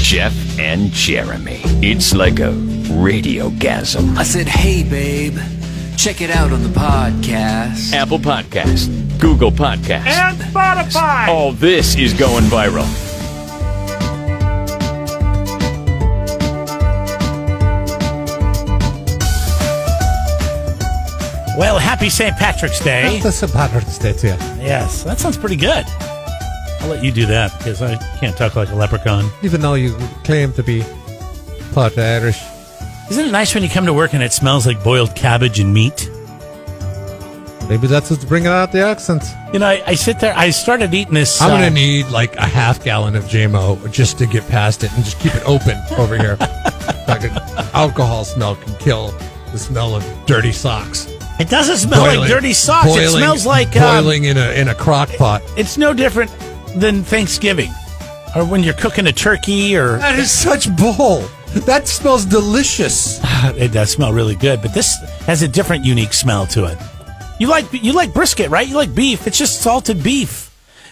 Jeff and Jeremy. It's like a radiogasm. I said, hey, babe, check it out on the podcast. Apple Podcast, Google Podcast, And Spotify. all this is going viral. Well, happy St. Patrick's Day. That's St. Patrick's Day, too. Yes, that sounds pretty good. I'll let you do that because I can't talk like a leprechaun. Even though you claim to be part Irish. Isn't it nice when you come to work and it smells like boiled cabbage and meat? Maybe that's what's bringing out the accent. You know, I sit there, I started eating this. I'm going to need like a half gallon of JMO just to get past it and just keep it open over here. Like an alcohol smell can kill the smell of dirty socks. It doesn't smell like dirty socks. It smells like boiling in a crock pot. It's no different than Thanksgiving or when you're cooking a turkey or. That is such bull. That smells delicious. It does smell really good, but this has a different, unique smell to it. You like brisket, right? You like beef. It's just salted beef.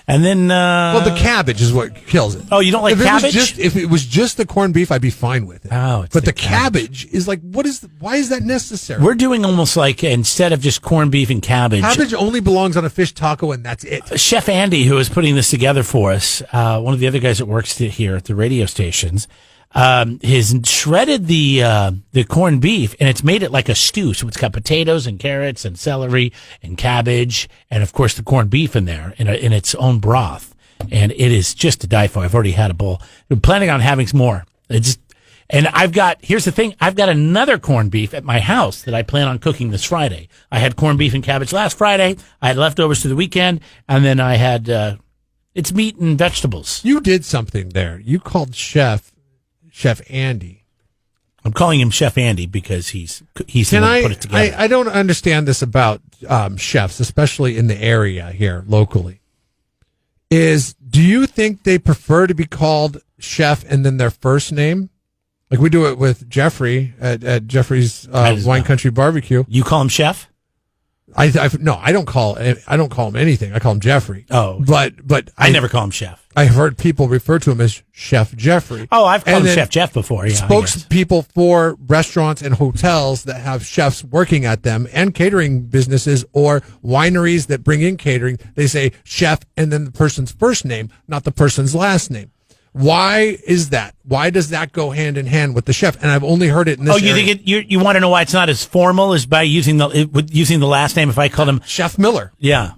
And then... well, the cabbage is what kills it. Oh, you don't like cabbage? If it was just the corned beef, I'd be fine with it. Oh, but the cabbage is like, why is that necessary? We're doing almost like, instead of just corned beef and cabbage... Cabbage only belongs on a fish taco, and that's it. Chef Andy, who is putting this together for us, one of the other guys that works here at the radio stations, has shredded the corned beef, and it's made it like a stew. So it's got potatoes and carrots and celery and cabbage, and of course the corned beef in there in its own broth. And it is just to die for. I've already had a bowl. I'm planning on having some more. Here's the thing. I've got another corned beef at my house that I plan on cooking this Friday. I had corned beef and cabbage last Friday. I had leftovers to the weekend, and then I had, it's meat and vegetables. You did something there. You called Chef Andy. I'm calling him Chef Andy because he's the one who put it together. I don't understand this about chefs, especially in the area here locally. Do you think they prefer to be called chef and then their first name? Like we do it with Jeffrey at Jeffrey's Wine Country Barbecue. You call him Chef? No, I don't call him anything. I call him Jeffrey. Oh, but I never call him Chef. I've heard people refer to him as Chef Jeffrey. Oh, I've called him Chef Jeff before. Yeah, spokespeople for restaurants and hotels that have chefs working at them and catering businesses or wineries that bring in catering, they say chef and then the person's first name, not the person's last name. Why is that? Why does that go hand in hand with the chef? And I've only heard it in this. You think you want to know why it's not as formal as by using the last name? If I called him Chef Miller, yeah,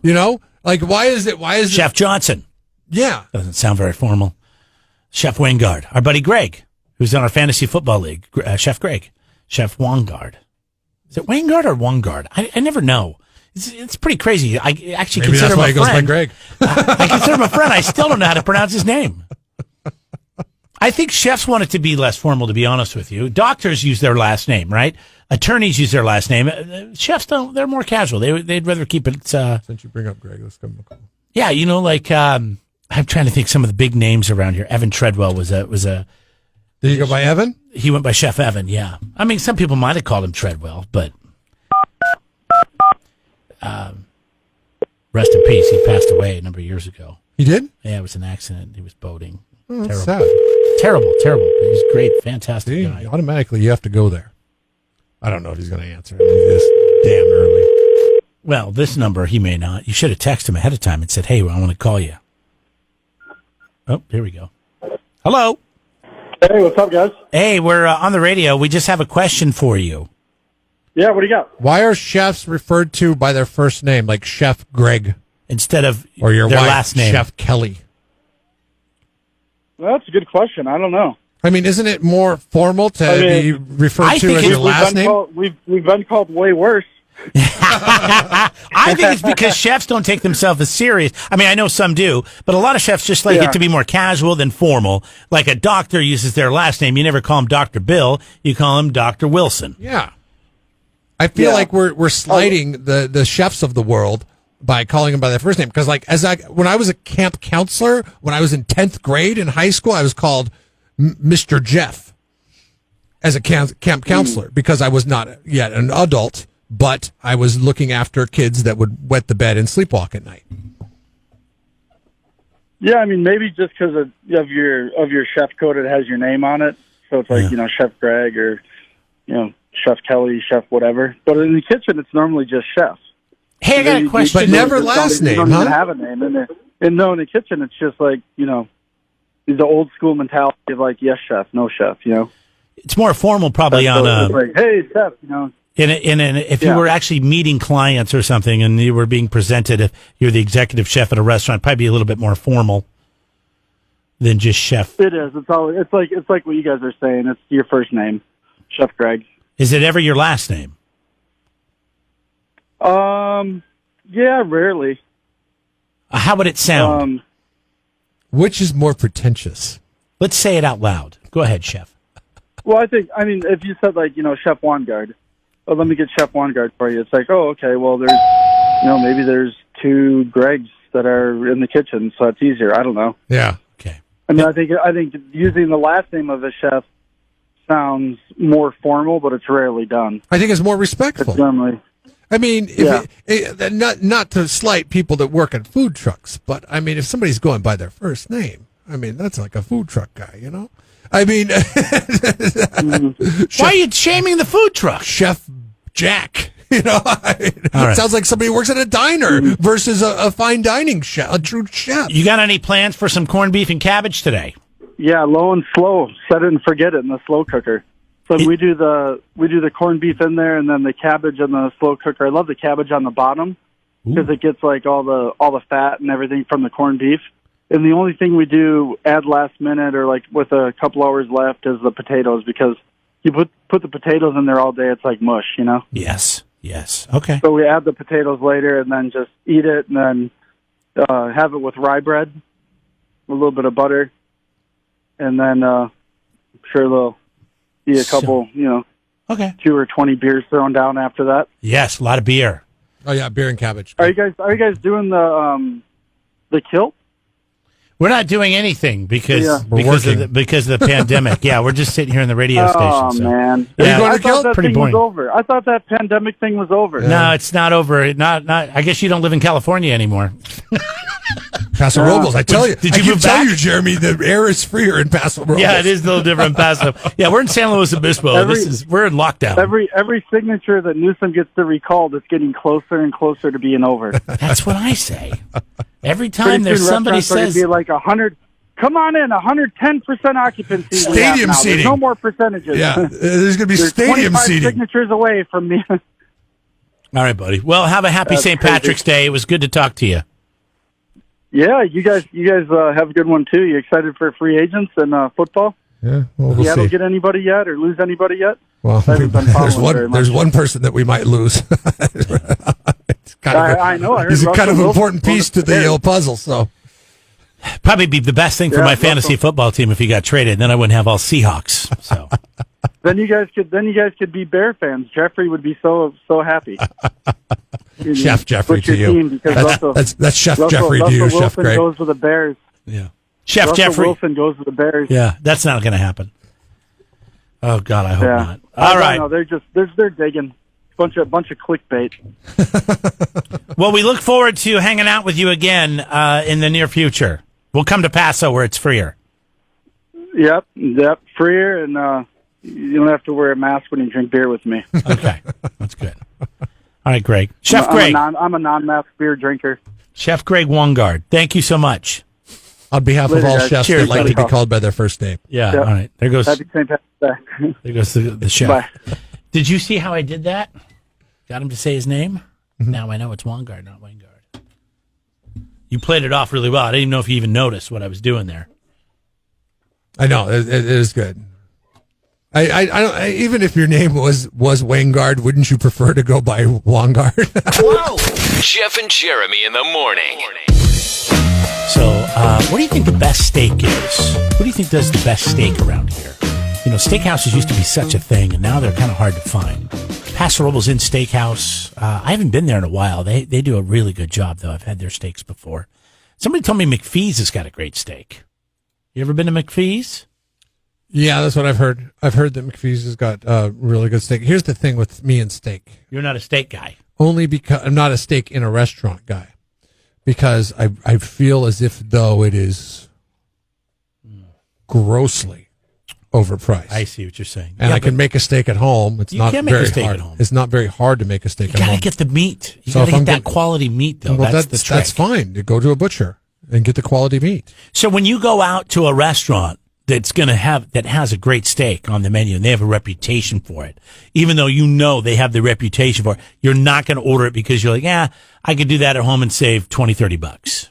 like why is it Chef Johnson? Yeah, doesn't sound very formal. Chef Wingard, our buddy Greg, who's on our fantasy football league. Chef Greg, Chef Wongard. Is it Wingard or Wongard? I never know. It's pretty crazy. I actually consider him a friend. Greg. I consider him a friend. I still don't know how to pronounce his name. I think chefs want it to be less formal, to be honest with you. Doctors use their last name, right? Attorneys use their last name. Chefs don't. They're more casual. They'd rather keep it. Since you bring up Greg, let's give him a call. Yeah, I'm trying to think some of the big names around here. Evan Treadwell was a. Did he go by Evan? He went by Chef Evan. Yeah, I mean, some people might have called him Treadwell, but rest in peace. He passed away a number of years ago. He did? Yeah, it was an accident. He was boating. Oh, terrible. Sad. Terrible. But he's great, fantastic guy. Automatically, you have to go there. I don't know if he's going to answer. It's damn early. Well, this number, he may not. You should have texted him ahead of time and said, hey, I want to call you. Oh, here we go. Hello. Hey, what's up, guys? Hey, we're on the radio. We just have a question for you. Yeah, what do you got? Why are chefs referred to by their first name, like Chef Greg? Instead of or your their wife, last name? Chef Kelly. Well, that's a good question. I don't know. I mean, isn't it more formal to be referred to as your last name? We've been called way worse. I think it's because chefs don't take themselves as serious. I mean, I know some do, but a lot of chefs just like it to be more casual than formal. Like a doctor uses their last name. You never call him Dr. Bill. You call him Dr. Wilson. Yeah. I feel like we're sliding the chefs of the world by calling them by their first name. Because when I was a camp counselor, when I was in 10th grade in high school, I was called Mr. Jeff as a camp counselor because I was not yet an adult, but I was looking after kids that would wet the bed and sleepwalk at night. Yeah, I mean, maybe just because of your chef code, it has your name on it. So it's like, Chef Greg or, Chef Kelly, Chef whatever. But in the kitchen, it's normally just chef. Hey, I got a question. But never last name, You don't huh? even have a name. And no, in the kitchen, it's just like, the old school mentality of like, yes, chef, no chef, It's more formal probably That's on it's like, hey, chef, if you were actually meeting clients or something and you were being presented, if you're the executive chef at a restaurant, probably be a little bit more formal than just chef. It is. It's like what you guys are saying. It's your first name, Chef Greg. Is it ever your last name? Yeah, rarely. How would it sound? Which is more pretentious? Let's say it out loud. Go ahead, chef. Well, if you said like, Chef Wangard, oh, let me get Chef Wangard for you. It's like, oh, okay, well, there's, maybe there's 2 Gregs that are in the kitchen, so it's easier. I don't know. Yeah. Okay. I mean, I think using the last name of a chef sounds more formal, but it's rarely done. I think it's more respectful. It's normally. I mean, not to slight people that work at food trucks, but I mean, if somebody's going by their first name, I mean, that's like a food truck guy, I mean, why are you shaming the food truck? Chef Jack, right. Sounds like somebody who works at a diner versus a fine dining chef, a true chef. You got any plans for some corned beef and cabbage today? Yeah, low and slow. Set it and forget it in the slow cooker. So we do the corned beef in there, and then the cabbage in the slow cooker. I love the cabbage on the bottom because it gets like all the fat and everything from the corned beef. And the only thing we do add last minute or like with a couple hours left is the potatoes, because you put the potatoes in there all day, it's like mush, Yes. Okay. So we add the potatoes later and then just eat it, and then have it with rye bread, a little bit of butter, and then I'm sure they'll be a couple, okay, 2 or 20 beers thrown down after that. Yes, a lot of beer. Oh yeah, beer and cabbage. Are you guys doing the kilt? We're not doing anything because of the pandemic. Yeah, we're just sitting here in the radio station. Oh, so. man. Yeah, Are you going to I kilt? thought that Pretty thing boring. was over. I thought that pandemic thing was over. No, it's not over. Not. I guess you don't live in California anymore. Paso Robles, I tell you. Did you I move tell back? you, Jeremy, the air is freer in Paso Robles. Yeah, it is a little different in Paso. Yeah, we're in San Luis Obispo. We're in lockdown. Every signature that Newsom gets to recall is getting closer and closer to being over. That's what I say. Every time Pretty there's soon somebody restaurants are gonna says be like 100. Come on in, 110% occupancy. we have Stadium now. seating. There's no more percentages. Yeah, there's going to be There's stadium 25 seating. signatures away from me. All right, buddy. Well, have a happy That's St. crazy. Patrick's Day. It was good to talk to you. Yeah, you guys have a good one too. You excited for free agents and football? Yeah, well, we'll Seattle see. get anybody yet or lose anybody yet? Well, I haven't been following very much. there's one person that we might lose. It's kind of I know. I heard he's a kind of Russell important Wilson piece to the Bears. puzzle. So Probably be the best thing for Yeah, my fantasy football team if he got traded. Then I wouldn't have all Seahawks. So Then you guys could be Bear fans. Jeffrey would be so happy. Chef Jeffrey With to your you. team, because That's Chef Russell Jeffrey to you, Wilson Chef Greg. goes with the Bears. yeah, Chef Russell Jeffrey. Wilson goes with the Bears. Yeah, that's not going to happen. Oh God, I hope Yeah. not. All right. No, they're digging. Bunch of clickbait. Well, we look forward to hanging out with you again in the near future. We'll come to Paso where it's freer. Yep, freer, and you don't have to wear a mask when you drink beer with me. Okay, that's good. All right, Greg. Chef Greg. I'm a non-mask beer drinker. Chef Greg Wongard. Thank you so much. On behalf of Later, all guys. chefs Cheers, that like buddy. to be called by their first name. Yeah. Yep. All right. There goes Happy St. Patrick's Day. there goes the chef. Bye. Did you see how I did that? Got him to say his name. Now I know it's Wongard, not Wingard. You played it off really well. I didn't even know if you even noticed what I was doing there. I know it is good. I don't. Even if your name was Wangard, wouldn't you prefer to go by Wongard? Whoa! Jeff and Jeremy in the morning. So, what do you think the best steak is? Who do you think does the best steak around here? You know, steakhouses used to be such a thing, and now they're kind of hard to find. Paso Robles Inn Steakhouse. I haven't been there in a while. They do a really good job, though. I've had their steaks before. Somebody told me McPhee's has got a great steak. You ever been to McPhee's? Yeah, that's what I've heard. I've heard that McPhee's has got really good steak. Here's the thing with me and steak. You're not a steak guy. Only because I'm not a steak in a restaurant guy. because I feel as if though it is grossly overpriced. I see what you're saying. And I can make a steak at home. It's You not can make a very steak hard. at home. It's not very hard to make a steak You at got home. to get the meat. You So got if to I'm get that get- quality meat, though. Well, that's the trick. that's fine. You go to a butcher and get the quality meat. So when you go out to a restaurant that has a great steak on the menu and they have a reputation for it, even though you know they have the reputation for it, you're not going to order it because you're like, I could do that at home and save $20-$30.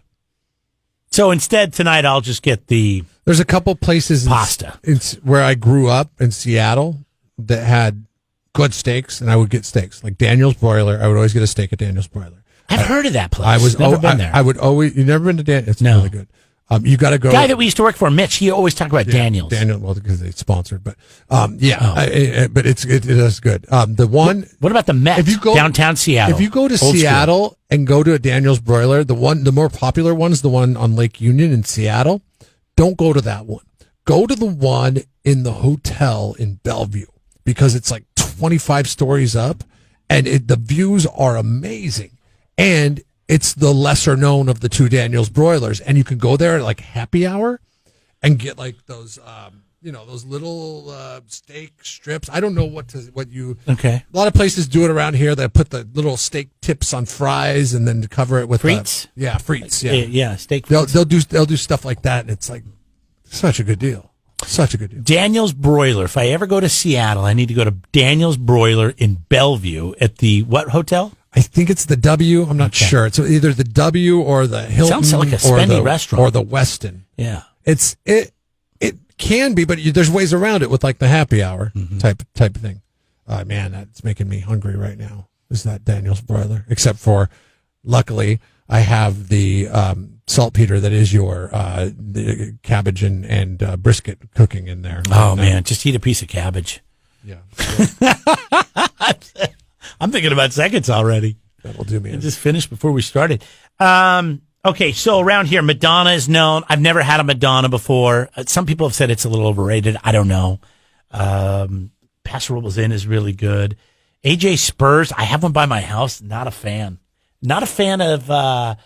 So instead tonight I'll just get the There's a couple places pasta. It's where I grew up in Seattle that had good steaks, and I would get steaks like Daniel's Broiler. I would always get a steak at Daniel's Broiler. I've heard of that place. I was never been there. I would always. You never been to Daniel? It's No. really good. You got to go. Guy that we used to work for, Mitch, he always talked about Daniel's. Daniel, well, because they sponsored, but but it is good. The one. What about the Met? If you go downtown Seattle, if you go to Old Seattle school. and go to a Daniel's Broiler, the more popular one is the one on Lake Union in Seattle. Don't go to that one. Go to the one in the hotel in Bellevue because it's like 25 stories up, and the views are amazing. And it's the lesser known of the two Daniel's Broilers, and you can go there at like happy hour and get like those, those little steak strips. I don't know Okay. A lot of places do it around here. They put the little steak tips on fries and then cover it with frites. Frites. Yeah, yeah, steak. They'll Frites. they'll do stuff like that, and it's like such a good deal. Such a good deal. Daniel's Broiler. If I ever go to Seattle, I need to go to Daniel's Broiler in Bellevue at the what hotel? I think it's the W. I'm not sure. It's either the W or the Hilton. Sounds like a spendy restaurant. Or the Westin. Yeah. It can be, but there's ways around it with like the happy hour type of thing. Man, that's making me hungry right now. Is that Daniel's Broiler? Except for, luckily, I have the saltpeter that is your the cabbage and brisket cooking in there. Oh man, just eat a piece of cabbage. Yeah, I'm thinking about seconds already. that'll do me. I just finished before we started. Okay, so around here, Madonna is known. I've never had a Madonna before. Some people have said it's a little overrated. I don't know. Paso Robles Inn is really good. AJ Spurs, I have one by my house. Not a fan. Not a fan of. I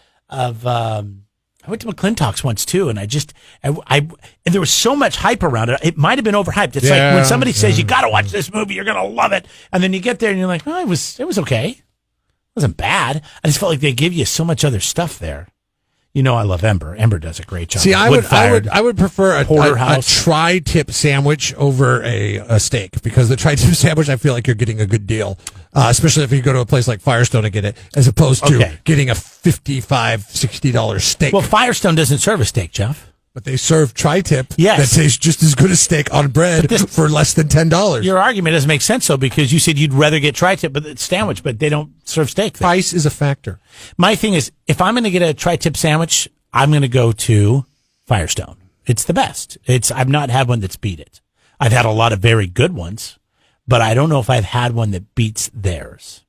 went to McClintock's once too, and and there was so much hype around it. It might have been overhyped. It's like when somebody says you got to watch this movie, you're gonna love it, and then you get there and you're like, oh, it was okay. It wasn't bad. I just felt like they give you so much other stuff there. You know, I love Ember. Ember does a great job. See, I would prefer a Porterhouse. tri-tip sandwich over a steak, because the tri-tip sandwich, I feel like you're getting a good deal, especially if you go to a place like Firestone and get it, as opposed to getting a $55, $60 steak. Well, Firestone doesn't serve a steak, Jeff. But they serve tri-tip Yes. that tastes just as good as steak on bread for less than $10. Your argument doesn't make sense, though, because you said you'd rather get tri-tip but it's sandwich, but they don't serve steak there. Price is a factor. My thing is, if I'm going to get a tri-tip sandwich, I'm going to go to Firestone. It's the best. I've not had one that's beat it. I've had a lot of very good ones, but I don't know if I've had one that beats theirs.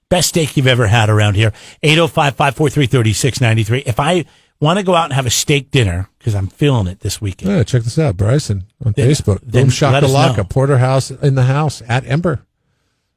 Best steak you've ever had around here. 805-543-3693. If I want to go out and have a steak dinner, because I'm feeling it this weekend. Yeah, check this out, Bryson, on Then- Facebook. then Boom Shakalaka, know. Porterhouse in the house at Ember.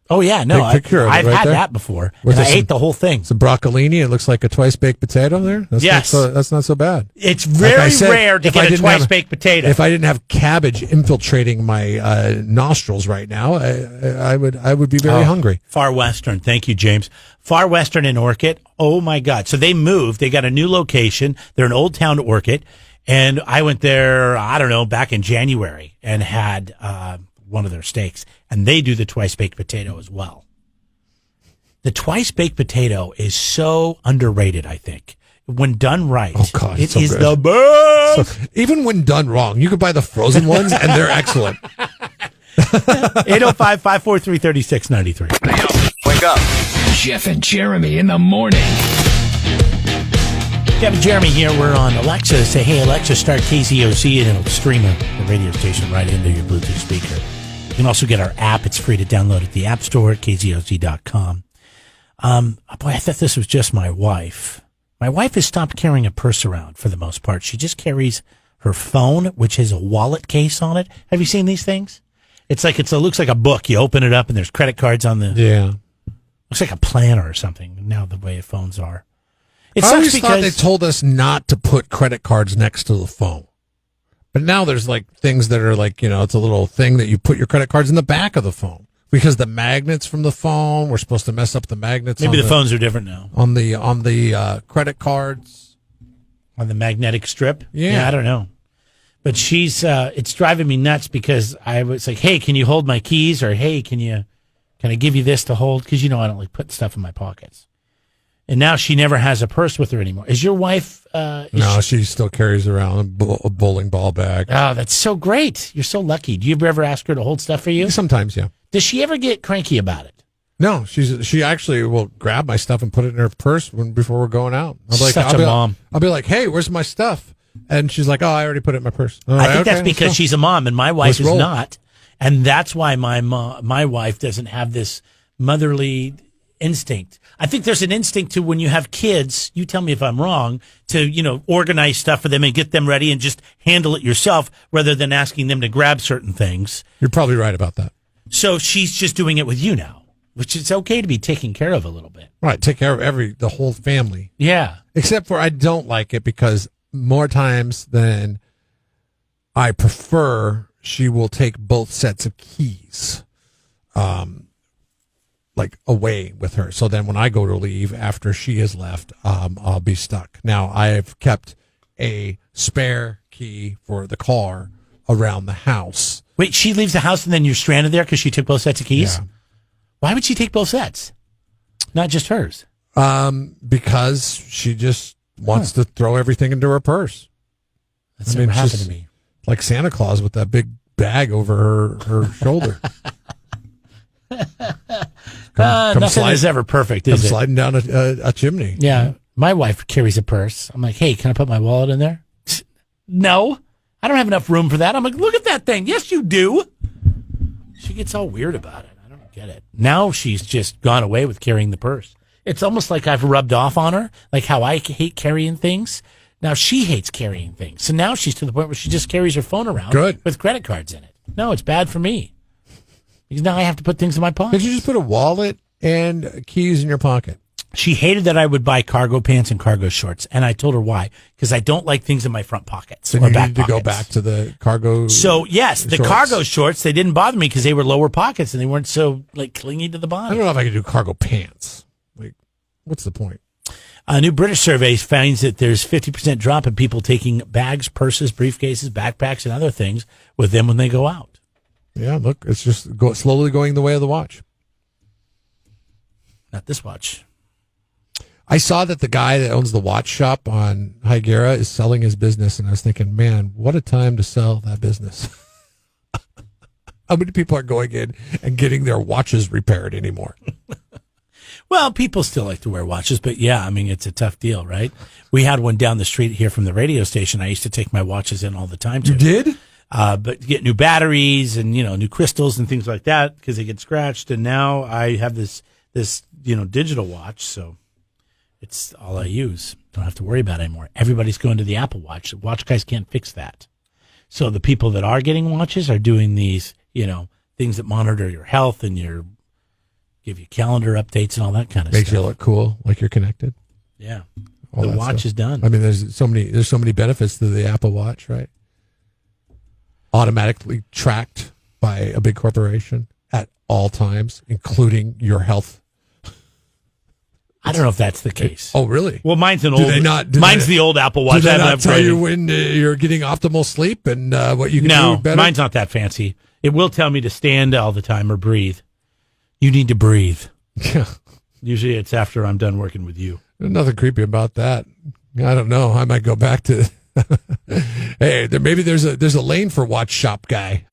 Oh, yeah, no, Big picture of it I've right had there. that before, Was and I there ate the whole thing. Some broccolini. It looks like a twice-baked potato there. Yes. That's not so bad. It's Like very I said, rare to if I get a didn't have- twice-baked potato. If I didn't have cabbage infiltrating my nostrils right now, I would be very hungry. Far Western. Thank you, James. Far Western in Orchid. Oh, my God. So they moved. They got a new location. They're in Old Town Orchid. And I went there, I don't know, back in January and had one of their steaks. And they do the twice-baked potato as well. The twice-baked potato is so underrated, I think. When done right, Oh, God, it it's so is good. the best. So, even when done wrong, you could buy the frozen ones, and they're excellent. 805-543-3693. Wake up. Jeff and Jeremy in the morning. Kevin Jeremy here. We're on Alexa. Say, hey, Alexa, start KZOC, and it'll stream the radio station right into your Bluetooth speaker. You can also get our app. It's free to download at the App Store at kzoc.com. Boy, I thought this was just my wife. My wife has stopped carrying a purse around for the most part. She just carries her phone, which has a wallet case on it. Have you seen these things? It looks like a book. You open it up and there's credit cards on the. Yeah. Looks like a planner or something. Now the way phones are. It I sucks always thought they because told us not to put credit cards next to the phone. But now there's like things that are like, it's a little thing that you put your credit cards in the back of the phone because the magnets from the phone, we're supposed to mess up the magnets. maybe the phones are different now on the credit cards. on the magnetic strip. Yeah. I don't know. But it's driving me nuts because I was like, hey, can you hold my keys? Or hey, can I give you this to hold? Because I don't like put stuff in my pockets. And now she never has a purse with her anymore. Is your wife? No, she still carries around a bowling ball bag. Oh, that's so great. You're so lucky. Do you ever ask her to hold stuff for you? Sometimes, yeah. Does she ever get cranky about it? No, she actually will grab my stuff and put it in her purse before we're going out. Mom. I'll be like, hey, where's my stuff? And she's like, oh, I already put it in my purse. I think that's because she's a mom and my wife is not. And that's why my wife doesn't have this motherly instinct. I think there's an instinct to when you have kids, you tell me if I'm wrong, to, organize stuff for them and get them ready and just handle it yourself rather than asking them to grab certain things. You're probably right about that. So she's just doing it with you now, which is okay to be taken care of a little bit. Right. Take care of the whole family. Yeah. Except for I don't like it because more times than I prefer, she will take both sets of keys, like away with her. So then when I go to leave after she has left, I'll be stuck. Now I've kept a spare key for the car around the house. Wait, she leaves the house and then you're stranded there because she took both sets of keys? Yeah. Why would she take both sets? Not just hers. Because she just wants to throw everything into her purse. That's never happened to me. Like Santa Claus with that big bag over her shoulder. Nothing is ever perfect, is it? Sliding down a chimney. Yeah. My wife carries a purse. I'm like, hey, can I put my wallet in there? No. I don't have enough room for that. I'm like, look at that thing. Yes, you do. She gets all weird about it. I don't get it. Now she's just gone away with carrying the purse. It's almost like I've rubbed off on her, like how I hate carrying things. Now she hates carrying things. So now she's to the point where she just carries her phone around with credit cards in it. No, it's bad for me. Because now I have to put things in my pocket. Could you just put a wallet and keys in your pocket? She hated that I would buy cargo pants and cargo shorts, and I told her why. Because I don't like things in my front pockets or back you need to pockets. go back to the cargo. So yes, the cargo shorts, they didn't bother me because they were lower pockets and they weren't so clingy to the body. I don't know if I could do cargo pants. What's the point? A new British survey finds that there's 50% drop in people taking bags, purses, briefcases, backpacks, and other things with them when they go out. Yeah, look, it's just slowly going the way of the watch. Not this watch. I saw that the guy that owns the watch shop on Higuera is selling his business, and I was thinking, man, what a time to sell that business. How many people are going in and getting their watches repaired anymore? Well, people still like to wear watches, but yeah, I mean, it's a tough deal, right? We had one down the street here from the radio station. I used to take my watches in all the time, too. You did? But get new batteries and, new crystals and things like that because they get scratched. And now I have this digital watch, so it's all I use. Don't have to worry about it anymore. Everybody's going to the Apple Watch. The watch guys can't fix that. So the people that are getting watches are doing these, things that monitor your health and give you calendar updates and all that kind of Makes stuff. you look cool, like you're connected. Yeah. All The that watch stuff. is done. I mean, there's so many benefits to the Apple Watch, right? Automatically tracked by a big corporation at all times, including your health. I don't know if that's the case. Oh, really? Well, mine's an Do old. they not- Mine's the old Apple Watch. Do I they haven't not tell upgraded. you when you're getting optimal sleep and what you can No, do better? mine's not that fancy. It will tell me to stand all the time or breathe. You need to breathe. Yeah. Usually it's after I'm done working with you. There's nothing creepy about that. I don't know. I might go back to. Hey, maybe there's a lane for watch shop guy.